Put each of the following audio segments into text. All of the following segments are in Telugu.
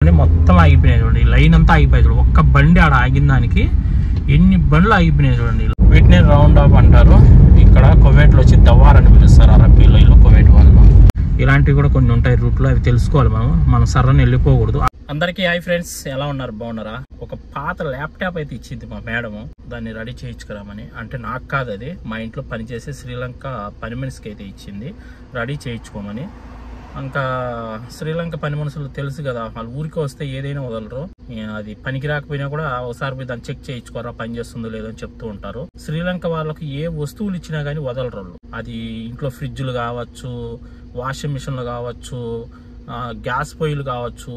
చూడండి మొత్తం ఆగిపోయినాయి చూడండి, లైన్ అంతా ఆగిపోయి చూడండి. ఒక్క బండి ఆడ ఆగిన దానికి ఎన్ని బండ్లు ఆగిపోయినాయి చూడండి. వీటిని రౌండ్ ఆఫ్ అంటారు. ఇక్కడ కువైట్లో వచ్చి దవార్ అని పిలుస్తారు అరబ్బీలో, వీళ్ళు కువైట్ వాళ్ళు. ఇలాంటివి కూడా కొన్ని ఉంటాయి రూట్లో, అవి తెలుసుకోవాలి మనం సర్రని వెళ్ళిపోకూడదు. అందరికీ హాయ్ ఫ్రెండ్స్, ఎలా ఉన్నారు, బాగున్నారా? ఒక పాత ల్యాప్టాప్ అయితే ఇచ్చింది మా మేడము, దాన్ని రెడీ చేయించుకురామని. అంటే నాకు కాదు, అది మా ఇంట్లో పనిచేసే శ్రీలంక పని మనిషికి అయితే ఇచ్చింది రెడీ చేయించుకోమని. ఇంకా శ్రీలంక పని మనుషులు తెలుసు కదా, వాళ్ళు ఊరికి వస్తే ఏదైనా వదలరు. అది పనికి రాకపోయినా కూడా ఒకసారి పోయి దాన్ని చెక్ చేయించుకోరా, పని చేస్తుందో లేదో అని చెప్తూ ఉంటారు. శ్రీలంక వాళ్ళకి ఏ వస్తువులు ఇచ్చినా కానీ వదలరు. అది ఇంట్లో ఫ్రిడ్జ్లు కావచ్చు, వాషింగ్ మిషన్లు కావచ్చు, గ్యాస్ పొయ్యిలు కావచ్చు,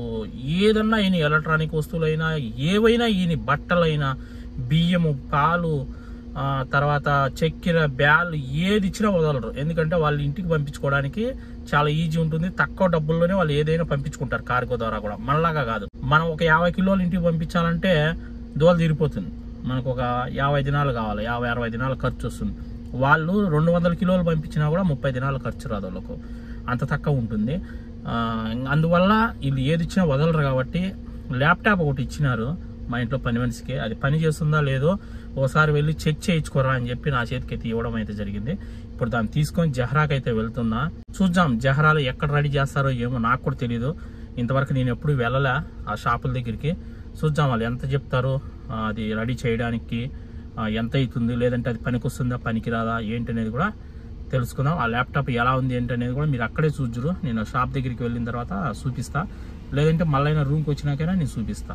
ఏదన్నా ఈయన ఎలక్ట్రానిక్ వస్తువులైనా ఏవైనా ఈయన బట్టలైనా, బియ్యము, పాలు, తర్వాత చక్కెర, బ్యాలు ఏది ఇచ్చినా వదలరు. ఎందుకంటే వాళ్ళు ఇంటికి పంపించుకోవడానికి చాలా ఈజీ ఉంటుంది, తక్కువ డబ్బుల్లోనే వాళ్ళు ఏదైనా పంపించుకుంటారు కార్గో ద్వారా కూడా. మనలాగా కాదు, మనం ఒక 50 కిలోలు ఇంటికి పంపించాలంటే దోలు తీరిపోతుంది. మనకు ఒక 50 దినాలు కావాలి, 50-60 దినాలు ఖర్చు వస్తుంది. వాళ్ళు 200 కిలోలు పంపించినా కూడా 30 దినాలు ఖర్చు రాదు వాళ్ళకు, అంత తక్కువ ఉంటుంది. అందువల్ల వీళ్ళు ఏది ఇచ్చినా వదలరు. కాబట్టి ల్యాప్టాప్ ఒకటి ఇచ్చినారు మా ఇంట్లో పని మనిషికి. అది పని చేస్తుందా లేదో ఓసారి వెళ్ళి చెక్ చేయించుకోరా అని చెప్పి నా చేతికి అయితే ఇవ్వడం అయితే జరిగింది. ఇప్పుడు దాన్ని తీసుకొని జహరాకి అయితే వెళ్తున్నా. చూద్దాం జహరాలు ఎక్కడ రెడీ చేస్తారో ఏమో, నాకు కూడా తెలియదు. ఇంతవరకు నేను ఎప్పుడు వెళ్ళలే ఆ షాపుల దగ్గరికి. చూద్దాం వాళ్ళు ఎంత చెప్తారో, అది రెడీ చేయడానికి ఎంత అవుతుంది, లేదంటే అది పనికి వస్తుందా పనికి రాదా ఏంటి అనేది కూడా తెలుసుకుందాం. ఆ ల్యాప్టాప్ ఎలా ఉంది ఏంటి అనేది కూడా మీరు అక్కడే చూద్దురు. నేను షాప్ దగ్గరికి వెళ్ళిన తర్వాత చూపిస్తా, లేదంటే మళ్ళీ రూమ్కి వచ్చినాకైనా నేను చూపిస్తా.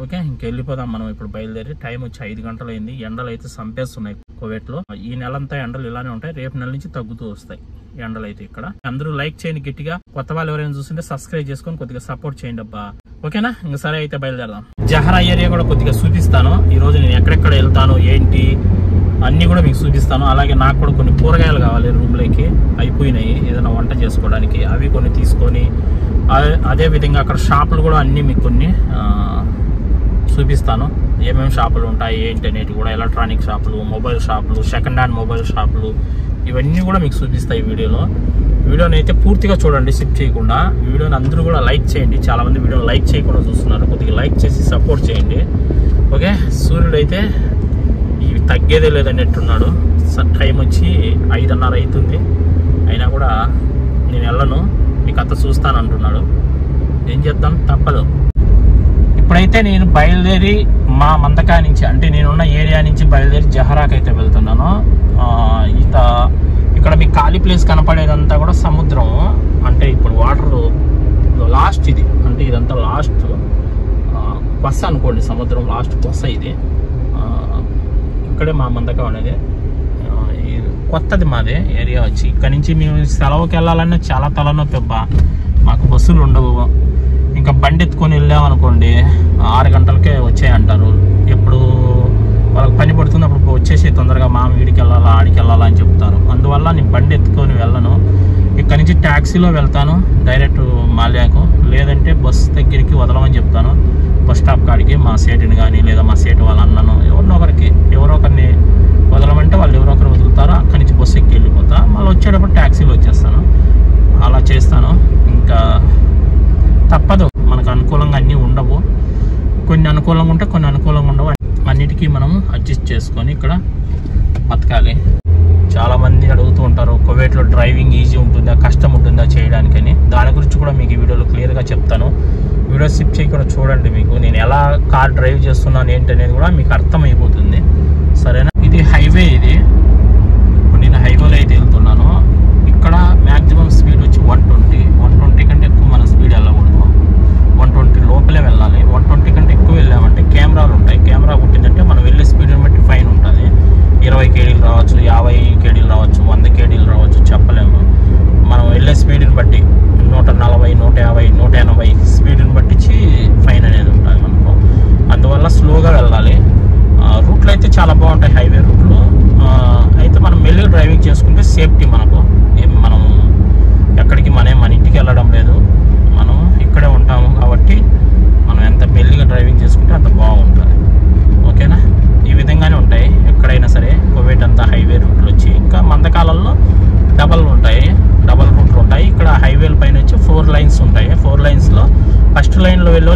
ఓకే, ఇంకెళ్ళిపోదాం మనం ఇప్పుడు బయలుదేరి. టైం వచ్చి 5 గంటలు అయింది. ఎండలు అయితే సంపేస్తున్నాయి కువైట్లో. ఈ నెలంతా ఎండలు ఇలానే ఉంటాయి, రేపు నెల నుంచి తగ్గుతూ వస్తాయి ఎండలు అయితే. ఇక్కడ అందరూ లైక్ చేయండి గట్టిగా, కొత్త వాళ్ళు ఎవరైనా చూస్తుంటే సబ్స్క్రైబ్ చేసుకొని కొద్దిగా సపోర్ట్ చేయండి అబ్బా. ఓకేనా, ఇంకా సరే అయితే బయలుదేరదాం. జహరా ఏరియా కూడా కొద్దిగా చూపిస్తాను. ఈ రోజు నేను ఎక్కడెక్కడ వెళ్తాను ఏంటి అన్ని కూడా మీకు చూపిస్తాను. అలాగే నాకు కూడా కొన్ని కూరగాయలు కావాలి రూమ్లోకి, అయిపోయినాయి ఏదైనా వంట చేసుకోవడానికి, అవి కొన్ని తీసుకొని, అదే విధంగా అక్కడ షాపులు కూడా అన్ని మీకు కొన్ని చూపిస్తాను. ఏమేమి షాపులు ఉంటాయి ఏంటి అనేది కూడా, ఎలక్ట్రానిక్ షాపులు, మొబైల్ షాపులు, సెకండ్ హ్యాండ్ మొబైల్ షాపులు, ఇవన్నీ కూడా మీకు చూపిస్తాయి వీడియోలో. వీడియోని అయితే పూర్తిగా చూడండి, స్కిప్ చేయకుండా. వీడియోని అందరూ కూడా లైక్ చేయండి. చాలా మంది వీడియోని లైక్ చేయకుండా చూస్తున్నారు, కొద్దిగా లైక్ చేసి సపోర్ట్ చేయండి. ఓకే, సూర్యుడు అయితే ఇవి తగ్గేదే లేదన్నట్టున్నాడు. టైం వచ్చి 5:30 అవుతుంది, అయినా కూడా నేను వెళ్ళను, మీకు అంత చూస్తాను అంటున్నాడు. ఏం చేద్దాం, తప్పదు. ఇప్పుడైతే నేను బయలుదేరి మా మందకా నుంచి, అంటే నేనున్న ఏరియా నుంచి బయలుదేరి జహరాకి అయితే వెళ్తున్నాను. ఇక్కడ మీకు ఖాళీ ప్లేస్ కనపడేదంతా కూడా సముద్రం. అంటే ఇప్పుడు వాటర్ లాస్ట్ ఇది, అంటే ఇదంతా లాస్ట్ కొస్స అనుకోండి, సముద్రం లాస్ట్ కొస్స ఇది. ఇక్కడే మా మందకా ఉండేది, కొత్తది మాది ఏరియా వచ్చి. ఇక్కడ నుంచి మేము సెలవుకి వెళ్ళాలన్నా చాలా తలనొప్పి అబ్బా, మాకు బస్సులు ఉండవు. ఇంకా బండి ఎత్తుకొని వెళ్ళామనుకోండి 6 గంటలకే వచ్చాయంటారు. ఎప్పుడు వాళ్ళకి పని పడుతుంది అప్పుడు వచ్చేసి తొందరగా మా వీడికి వెళ్ళాలా ఆడికి వెళ్ళాలా అని చెప్తారు. అందువల్ల నేను బండి ఎత్తుకొని వెళ్ళను. ఇక్కడ నుంచి ట్యాక్సీలో వెళ్తాను డైరెక్ట్ మాల్యాకు, లేదంటే బస్ దగ్గరికి వదలమని చెప్తాను. బస్ స్టాప్ కాడికి మా సేటుని కానీ, లేదా మా సేటు వాళ్ళ అన్నను ఎవరో ఒకరిని వదలమంటే వాళ్ళు ఎవరో ఒకరు వదులుతారో, అక్కడి నుంచి బస్సు ఎక్కి వెళ్ళిపోతా. మళ్ళీ వచ్చేటప్పుడు ట్యాక్సీలో వచ్చేస్తాను. అలా చేస్తాను. ఇంకా తప్పదు, మనకు అనుకూలంగా అన్నీ ఉండవు. కొన్ని అనుకూలంగా ఉంటాయి, కొన్ని అనుకూలంగా ఉండవు. అన్నిటికీ మనం అడ్జస్ట్ చేసుకొని ఇక్కడ బతకాలి. చాలామంది అడుగుతూ ఉంటారు కువైట్లో డ్రైవింగ్ ఈజీ ఉంటుందా కష్టం ఉంటుందా చేయడానికని. దాని గురించి కూడా మీకు ఈ వీడియోలో క్లియర్గా చెప్తాను. వీడియో స్కిప్ చేయకుండా చూడండి, మీకు నేను ఎలా కార్ డ్రైవ్ చేస్తున్నాను ఏంటి అనేది కూడా మీకు అర్థమైపోతుంది. సరేనా, ఇది హైవే. ఇది ఇప్పుడు నేను హైవేలో అయితే వెళ్తున్నాను. ఇక్కడ మ్యాక్సిమం స్పీడ్ వచ్చి 120 కంటే ఎక్కువ మన స్పీడ్ వెళ్ళకూడదు. 120 లోపలే వెళ్ళాలి. 120 కంటే ఎక్కువ వెళ్ళామంటే కెమెరాలు ఉంటాయి. కెమెరా పుట్టిందంటే మనం వెళ్ళే స్పీడ్ని బట్టి ఫైన్ ఉంటుంది. 20 కేడీలు రావచ్చు, 50 కేడీలు రావచ్చు, 100 కేడీలు రావచ్చు, చెప్పలేము. మనం వెళ్ళే స్పీడ్ని బట్టి 140, 150, 180 స్పీడ్ని బట్టించి ఫైన్ అనేది ఉంటుంది మనకు. అందువల్ల స్లోగా వెళ్ళాలి. రూట్లు అయితే చాలా బాగుంటాయి హైవే రూట్లు. అయితే మనం మెల్లిగా డ్రైవింగ్ చేసుకుంటే సేఫ్టీ మనకు. మనం ఎక్కడికి మన ఇంటికి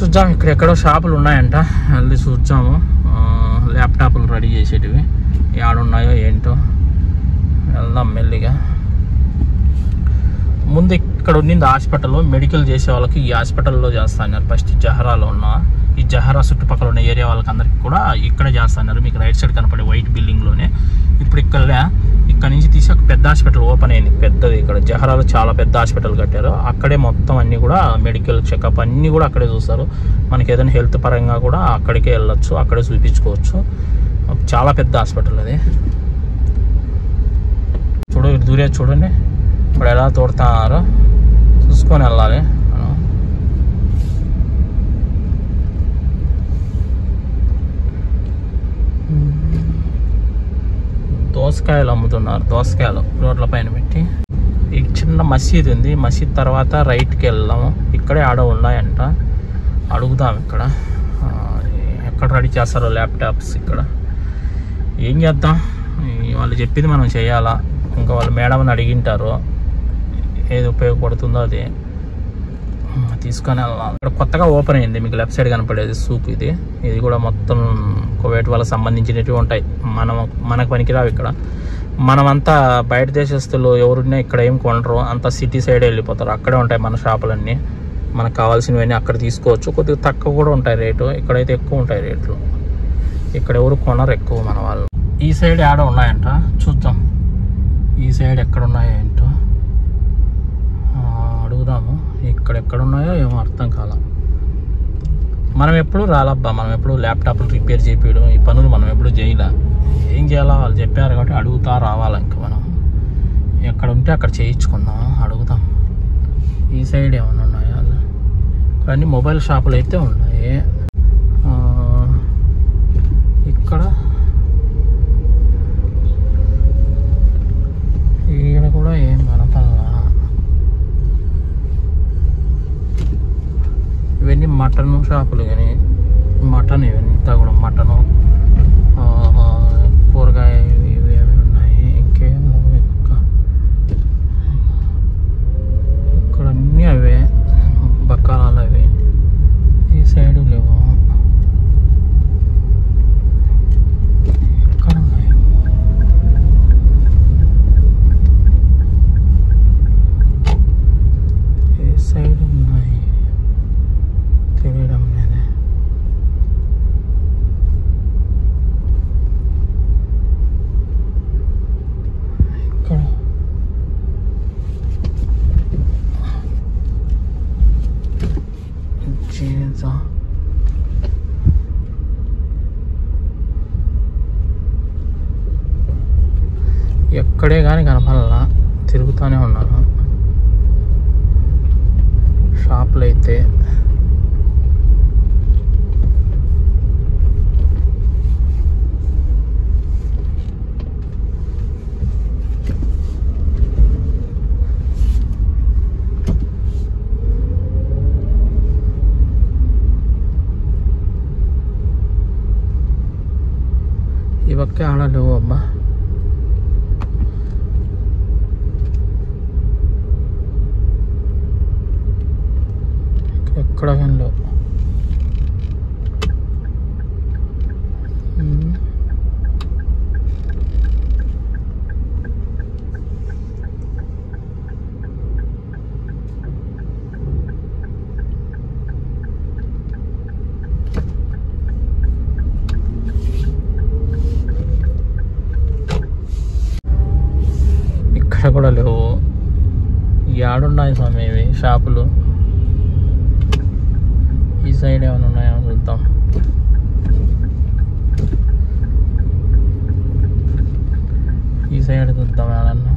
చూద్దాం. ఇక్కడెక్కడో షాపులు ఉన్నాయంట, వెళ్ళి చూద్దాము. ల్యాప్టాప్లు రెడీ చేసేటివి ఏడున్నాయో ఏంటో, వెళ్దాం మెల్లిగా. ముందు ఇక్కడ ఉన్నింది హాస్పిటల్, మెడికల్ చేసే వాళ్ళకి ఈ హాస్పిటల్లో చేస్తున్నారు. ఫస్ట్ జహరాలో ఉన్న ఈ జహరా చుట్టుపక్కల ఉన్న ఏరియా వాళ్ళకి అందరికి కూడా ఇక్కడే చేస్తున్నారు. మీకు రైట్ సైడ్ కనపడే వైట్ బిల్డింగ్లోనే. ఇప్పుడు ఇక్కడ నుంచి తీసి ఒక పెద్ద హాస్పిటల్ ఓపెన్ అయింది, పెద్దది. ఇక్కడ జహరాలో చాలా పెద్ద హాస్పిటల్ కట్టారు. అక్కడే మొత్తం అన్నీ కూడా మెడికల్ చెకప్ అన్నీ కూడా అక్కడే చూస్తారు. మనకి ఏదైనా హెల్త్ పరంగా కూడా అక్కడికే వెళ్ళొచ్చు, అక్కడే చూపించుకోవచ్చు. చాలా పెద్ద హాస్పిటల్ అది. దూరే చూడండి ఇప్పుడు ఎలా తోడుతున్నారు, చూసుకొని వెళ్ళాలి. దోసకాయలు అమ్ముతున్నారు, దోసకాయలు రోడ్ల పైన పెట్టి. ఈ చిన్న మసీద్ ఉంది, మసీద్ తర్వాత రైట్కి వెళ్దాము. ఇక్కడే ఆడ ఉన్నాయంట, అడుగుదాం. ఇక్కడ ఎక్కడ రెడీ చేస్తారో ల్యాప్టాప్స్. ఇక్కడ ఏం చేద్దాం, వాళ్ళు చెప్పింది మనం చేయాలా. ఇంకా వాళ్ళు మేడంని అడిగింటారు, ఏది ఉపయోగపడుతుందో అది తీసుకొని వెళ్ళాలి. ఇక్కడ కొత్తగా ఓపెన్ అయింది, మీకు లెఫ్ట్ సైడ్ కనపడేది సూప్. ఇది కూడా మొత్తం కువైట్ వాళ్ళకి సంబంధించినవి ఉంటాయి. మనకు పనికిరావు ఇక్కడ. మనమంతా బయట దేశస్తులు ఎవరున్నా ఇక్కడ ఏం కొనరు, అంతా సిటీ సైడ్ వెళ్ళిపోతారు. అక్కడే ఉంటాయి మన షాపులన్నీ. మనకు కావాల్సినవన్నీ అక్కడ తీసుకోవచ్చు. కొద్దిగా తక్కువ కూడా ఉంటాయి రేటు, ఇక్కడైతే ఎక్కువ ఉంటాయి రేట్లు. ఇక్కడ ఎవరు కొనరు ఎక్కువ మన వాళ్ళు. ఈ సైడ్ ఆడ ఉన్నాయంట, చూద్దాం. ఈ సైడ్ ఎక్కడ ఉన్నాయో ఏంటో అడుగుదాము. ఇక్కడ ఎక్కడున్నాయో ఏమో అర్థం కాల. మనం ఎప్పుడు రాలబ్బా, మనం ఎప్పుడు ల్యాప్టాప్లు రిపేర్ చేయించడం ఈ పనులు మనం ఎప్పుడు చేయలే. ఏం చేయాలా వాళ్ళు చెప్పారు కాబట్టి అడుగుతా రావాలి. ఇంకా మనం ఎక్కడ ఉంటే అక్కడ చేయించుకుందాం, అడుగుదాం. ఈ సైడ్ ఏమన్నా ఉన్నాయా? కానీ మొబైల్ షాపులు అయితే ఉన్నాయి. ఇక్కడ ఈయన కూడా ఏం కనపడలా. ఇవన్నీ మటన్ షాపులు, కానీ మటన్ ఇవంతా కూడా మటను, కూరగాయ ఇవి అవి ఉన్నాయి. ఇంకేం ఇక్కడ అన్నీ అవే బక్కాలాలు అవి. ఈ సైడు లేవు. ఇక్కడ ఉన్నాయి. ఈ సైడ్ ఉన్నాయి, తెలియడం లేదే. ఇక్కడ జీన్స్ ఎక్కడే కానీ కనపడాలా, తిరుగుతూనే ఉన్నాను షాపులు అయితే. ఇవక్కే ఆడలేవు అబ్బా. ఎక్కడ కానీ లేవు. ఇక్కడ కూడా లేవు. ఏడున్నాయి స్వామి ఇవి షాపులు. ఈ సైడ్ ఏమైనా ఉన్నాయో చూద్దాం. ఈ సైడ్ చూద్దాం ఏమన్నా.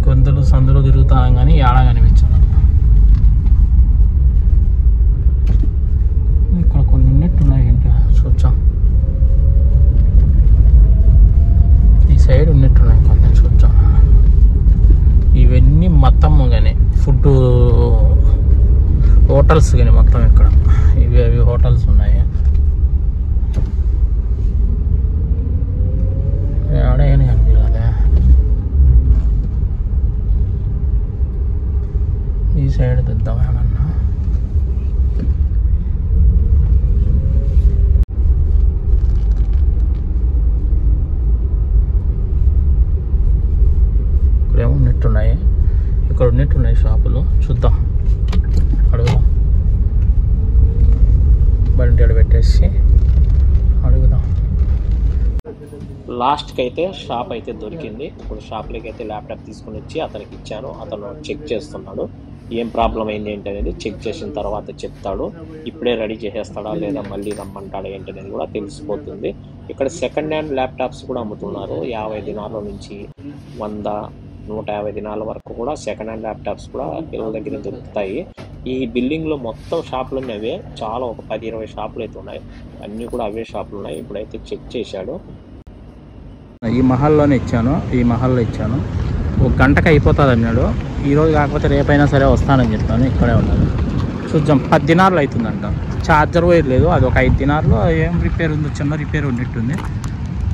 గొంతులు సందులు తిరుగుతాం కానీ ఏడా కనిపించదు. ఇక్కడ కొన్ని ఉన్నట్టున్నాయి ఏంటి చూద్దాం. ఈ సైడ్ ఉన్నట్టున్నాయి కొన్ని చూద్దాం. ఇవన్నీ మొత్తం కానీ ఫుడ్ హోటల్స్ కానీ మొత్తం ఇక్కడ ఇవి అవి హోటల్స్ ఉన్నాయి. ఆడ ఏమి కనిపించలే. సైడ్ దిద్దాం ఏమన్నా. ఇక్కడేమో ఉన్నట్టున్నాయి, ఇక్కడ ఉన్నట్టున్నాయి షాపులు. చూద్దాం, అడుగుదాం. బండి అడ పెట్టేసి అడుగుదాం. లాస్ట్కి అయితే షాప్ అయితే దొరికింది. ఇప్పుడు షాప్లోకి అయితే ల్యాప్టాప్ తీసుకుని వచ్చి అతనికి ఇచ్చాను. అతను చెక్ చేస్తున్నాడు, ఏం ప్రాబ్లం అయింది ఏంటి అనేది. చెక్ చేసిన తర్వాత చెప్తాడు. ఇప్పుడే రెడీ చేసేస్తాడా లేదా మళ్ళీ రమ్మంటాడా ఏంటి అనేది కూడా తెలిసిపోతుంది. ఇక్కడ సెకండ్ హ్యాండ్ ల్యాప్టాప్స్ కూడా అమ్ముతున్నారు. 50 దినాల నుంచి 100, 150 దినాల వరకు కూడా సెకండ్ హ్యాండ్ ల్యాప్టాప్స్ కూడా పిల్లల దగ్గర దొరుకుతాయి. ఈ బిల్డింగ్లో మొత్తం షాపులు అవే, చాలా ఒక 10-20 షాపులు అయితే ఉన్నాయి. అన్నీ కూడా అవే షాపులు ఉన్నాయి. ఇప్పుడైతే చెక్ చేశాడు. ఈ మహల్లోనే ఇచ్చాను, ఈ మహల్లో ఇచ్చాను. 1 గంటకి అయిపోతుంది అన్నాడు. ఈరోజు కాకపోతే రేపైనా సరే వస్తానని చెప్పాను. ఇక్కడే ఉన్నాను. చూద్దాం. 10 దినాలు అవుతుందంట. ఛార్జర్ వైర్ లేదు, అది ఒక 5 దినాల్లో ఏం రిపేర్ ఉందో, చిన్న రిపేర్ ఉన్నట్టుంది.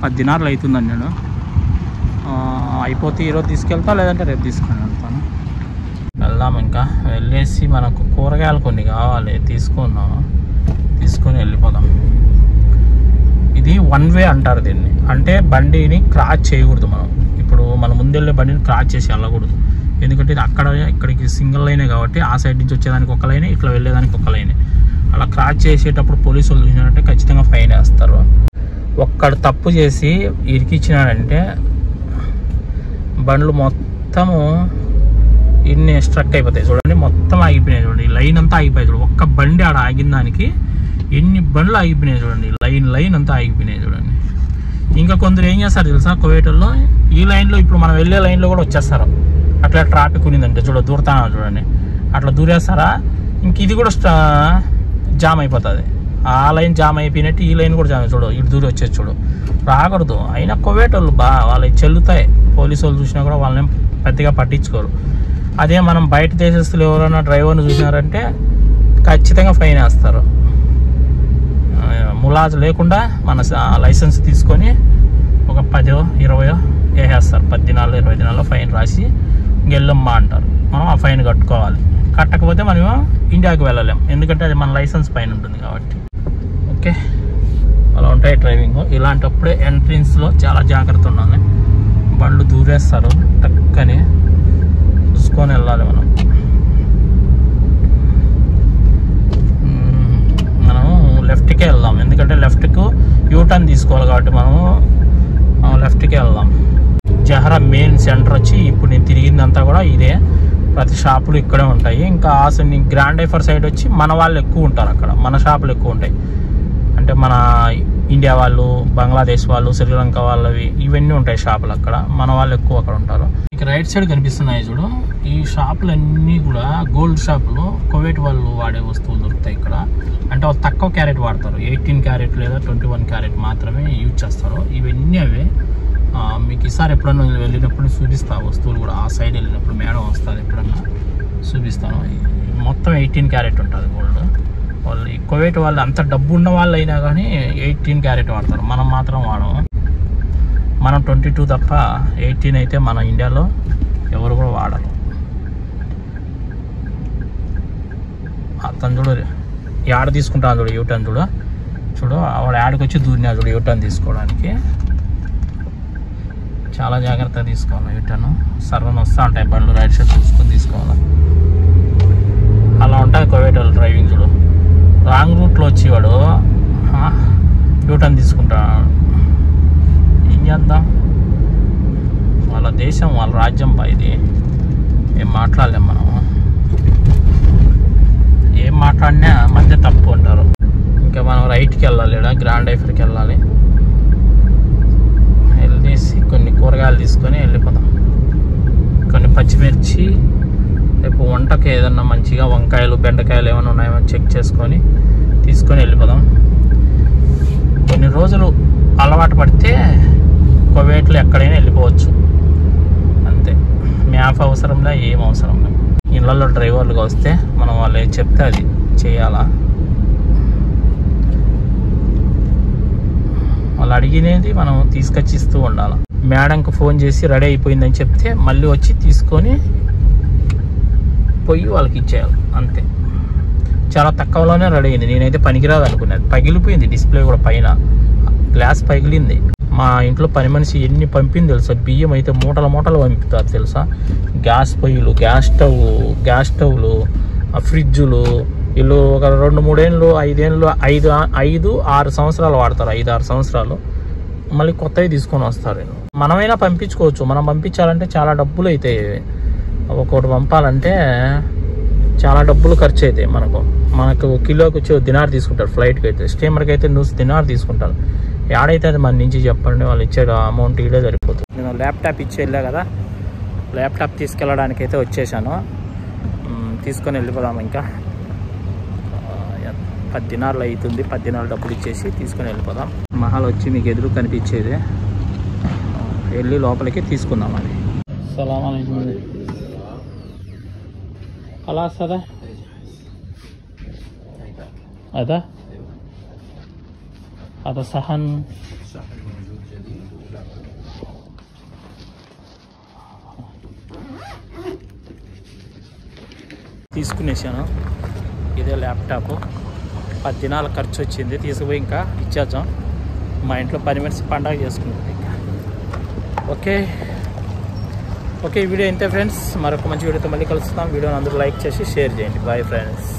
10 దినాలు అవుతుందని నేను. అయిపోతే ఈరోజు తీసుకెళ్తా, లేదంటే రేపు తీసుకొని వెళ్తాను. వెళ్దాం. ఇంకా వెళ్ళేసి మనకు కూరగాయలు కొన్ని కావాలి, తీసుకుందాము. తీసుకొని వెళ్ళిపోదాం. ఇది 1 వే అంటారు దీన్ని. అంటే బండిని క్రాస్ చేయకూడదు మనం. ఇప్పుడు మనం ముందెళ్ళే బండిని క్రాస్ చేసి వెళ్ళకూడదు. ఎందుకంటే ఇది ఇక్కడికి సింగిల్ లైనే కాబట్టి ఆ సైడ్ నుంచి వచ్చేదానికి ఒక లైనే, ఇట్లా వెళ్ళేదానికి ఒక లైనే. అలా క్రాస్ చేసేటప్పుడు పోలీసులు చూసినారంటే ఖచ్చితంగా ఫైన్ వేస్తారు. ఒక్కడు తప్పు చేసి ఇరికిచ్చినాడంటే బండ్లు మొత్తము ఇన్ని స్ట్రక్ అయిపోతాయి. చూడండి, మొత్తం ఆగిపోయినాయి. చూడండి, లైన్ అంతా ఆగిపోయాయి. చూడండి, ఒక్క బండి ఆడ ఆగిన దానికి ఎన్ని బండ్లు ఆగిపోయినాయి. చూడండి, లైన్ అంతా ఆగిపోయినాయి. చూడండి, ఇంకా కొందరు ఏం చేస్తారు తెలుసా, కువైట్లో ఈ లైన్లో, ఇప్పుడు మనం వెళ్ళే లైన్లో కూడా వచ్చేస్తారు. అట్లా ట్రాఫిక్ ఉన్నిందంటే దూరతానా చూడండి, అట్లా దూరేస్తారా, ఇంక ఇది కూడా జామ్ అయిపోతుంది. ఆ లైన్ జామ్ అయిపోయినట్టు ఈ లైన్ కూడా జామ్. చూడు, ఇటు దూరి వచ్చేది. చూడు, రాకూడదు. అయినా కువైట్ వాళ్ళు వాళ్ళకి చెల్లుతాయి. పోలీసు వాళ్ళు చూసినా కూడా వాళ్ళని పెద్దగా పట్టించుకోరు. అదే మనం బయట దేశస్తులు ఎవరైనా డ్రైవర్ని చూసినారంటే ఖచ్చితంగా ఫైన్ వేస్తారు. ములాజ్ లేకుండా మన లైసెన్స్ తీసుకొని ఒక 10, 20 వేసేస్తారు. 10 దినాలు 20 దినాల్లో ఫైన్ రాసి ఇంకెళ్ళమ్మా అంటారు. మనం ఆ ఫైన్ కట్టుకోవాలి. కట్టకపోతే మనం ఇండియాకి వెళ్ళలేం, ఎందుకంటే అది మన లైసెన్స్ పైన ఉంటుంది కాబట్టి. ఓకే, అలా ఉంటాయి డ్రైవింగ్. ఇలాంటప్పుడే ఎంట్రన్స్లో చాలా జాగ్రత్త ఉండాలి. బండ్లు దూరేస్తారు, టక్కని చూసుకొని వెళ్ళాలి మనం. లెఫ్ట్కే వెళ్దాం, ఎందుకంటే లెఫ్ట్కు యూటర్న్ తీసుకోవాలి కాబట్టి మనము లెఫ్ట్కే వెళ్దాం. జహరా మెయిన్ సెంటర్ వచ్చి ఇప్పుడు నేను తిరిగిందంతా కూడా ఇదే. ప్రతి షాపులు ఇక్కడే ఉంటాయి. ఇంకా గ్రాండ్ ఐఫర్ సైడ్ వచ్చి మన వాళ్ళు ఎక్కువ ఉంటారు. అక్కడ మన షాపులు ఎక్కువ ఉంటాయి. అంటే మన ఇండియా వాళ్ళు, బంగ్లాదేశ్ వాళ్ళు, శ్రీలంక వాళ్ళవి ఇవన్నీ ఉంటాయి షాపులు. అక్కడ మన వాళ్ళు ఎక్కువ అక్కడ ఉంటారు. ఇక రైట్ సైడ్ కనిపిస్తున్నాయి చూడు, ఈ షాపులన్నీ కూడా గోల్డ్ షాపులు. కువైట్ వాళ్ళు వాడే వస్తువులు దొరుకుతాయి ఇక్కడ. అంటే వాళ్ళు తక్కువ క్యారెట్ వాడతారు. 18 క్యారెట్ లేదా 21 క్యారెట్ మాత్రమే యూజ్ చేస్తారు. ఇవన్నీ అవే. మీకు ఈసారి ఎప్పుడన్నా వెళ్ళినప్పుడు చూపిస్తా వస్తువులు కూడా. ఆ సైడ్ వెళ్ళినప్పుడు మేడం వస్తుంది, ఎప్పుడన్నా చూపిస్తాను. మొత్తం 18 క్యారెట్ ఉంటుంది గోల్డ్. వాళ్ళు కువైట్ వాళ్ళు అంత డబ్బు ఉన్న వాళ్ళు అయినా కానీ 18 క్యారెట్ వాడతారు. మనం మాత్రం వాడము. మనం 22 తప్ప 18 అయితే మన ఇండియాలో ఎవరు కూడా వాడరు. అతను చూడు యాడ తీసుకుంటాను చూడు, యూటర్న్ చూడు. వాడు యాడకి వచ్చి దూరినా చూడు యూటర్న్ తీసుకోవడానికి. చాలా జాగ్రత్తగా తీసుకోవాలి యూటర్న్. సర్వన్ వస్తూ ఉంటాయి బండ్లు, రైట్ సైడ్ చూసుకొని తీసుకోవాలి. అలా ఉంటుంది కువైట్ వాళ్ళు డ్రైవింగ్. చూడు, రాంగ్ రూట్లో వచ్చేవాడు యూటర్న్ తీసుకుంటాడు. ఏం చేద్దాం, వాళ్ళ దేశం, వాళ్ళ రాజ్యం బా ఇది. ఏం మాట్లాడలేం మనం. ఏం మాట్లాడినా మధ్య తప్పు అంటారు. ఇంకా మనం రైట్కి వెళ్ళాలి, గ్రాండ్ ఐఫర్కి వెళ్ళాలి. వెళ్ళేసి కొన్ని కూరగాయలు తీసుకొని వెళ్ళిపోదాం. కొన్ని పచ్చిమిర్చి, రేపు వంటకి ఏదన్నా మంచిగా వంకాయలు, బెండకాయలు ఏమైనా ఉన్నాయో చెక్ చేసుకొని తీసుకొని వెళ్ళిపోదాం. కొన్ని రోజులు అలవాటు పడితే కువైట్లో ఎక్కడైనా వెళ్ళిపోవచ్చు. అంతే, మ్యాప్ అవసరంలా, ఏం అవసరం లేదు. ఇళ్ళల్లో డ్రైవర్లుగా వస్తే మనం వాళ్ళు ఏం చెప్తే అది చేయాలా. వాళ్ళు అడిగినది మనం తీసుకొచ్చి ఇస్తూ ఉండాలి. మేడంకి ఫోన్ చేసి రెడీ అయిపోయిందని చెప్తే మళ్ళీ వచ్చి తీసుకొని పోయి వాళ్ళకి ఇచ్చేయాలి అంతే. చాలా తక్కువలోనే రెడీ అయింది. నేనైతే పనికిరాదు అనుకున్నాను. పగిలిపోయింది డిస్ప్లే కూడా, పైన గ్లాస్ పగిలింది. మా ఇంట్లో పని మనిషి ఎన్ని పంపింది తెలుసా, బియ్యం అయితే మూటల మూటలు పంపుతారు తెలుసా. గ్యాస్ పొయ్యిలు, గ్యాస్ స్టవ్లు, ఫ్రిడ్జులు, వీళ్ళు ఒక 2-3 ఏళ్ళు 5 ఏళ్ళు 5-6 సంవత్సరాలు వాడతారు. 5-6 సంవత్సరాలు మళ్ళీ కొత్తవి తీసుకొని వస్తారు. మనమైనా పంపించుకోవచ్చు. మనం పంపించాలంటే చాలా డబ్బులు అవుతాయి. ఒక్కొక్కటి పంపాలంటే చాలా డబ్బులు ఖర్చు అవుతాయి. మనకు కిలోకి వచ్చి దినార్ తీసుకుంటారు. ఫ్లైట్కి అయితే, స్టీమర్కి అయితే 100 దినార్ తీసుకుంటారు. ఏడైతే అది మన నుంచి చెప్పండి, వాళ్ళు ఇచ్చే అమౌంట్ ఇదే సరిపోతుంది. నేను ల్యాప్టాప్ ఇచ్చి వెళ్ళా కదా, ల్యాప్టాప్ తీసుకెళ్ళడానికి అయితే వచ్చేసాను. తీసుకొని వెళ్ళిపోదాం. ఇంకా 10 దినార్లు అవుతుంది. 10 దినాలు డబ్బులు ఇచ్చేసి తీసుకొని వెళ్ళిపోదాం. మహల్ వచ్చి మీకు ఎదురు కనిపించేది, వెళ్ళి లోపలికి తీసుకుందామని. సలాం అలైకుం. خلاص هذا صحن. తీసుకునేసాను. ఇదే ల్యాప్టాప్. 10 దినాల ఖర్చు వచ్చింది. తీసుకుపోయి ఇంకా ఇచ్చేద్దాం. మా ఇంట్లో పని మనిషి పండగ చేసుకుంటుంది ఇంకా. ఓకే, ఈ వీడియో ఇంతే ఫ్రెండ్స్. మరొక మంచి వీడియోతో మళ్ళీ కలుస్తాం. వీడియోని అందరూ లైక్ చేసి షేర్ చేయండి. Bye friends.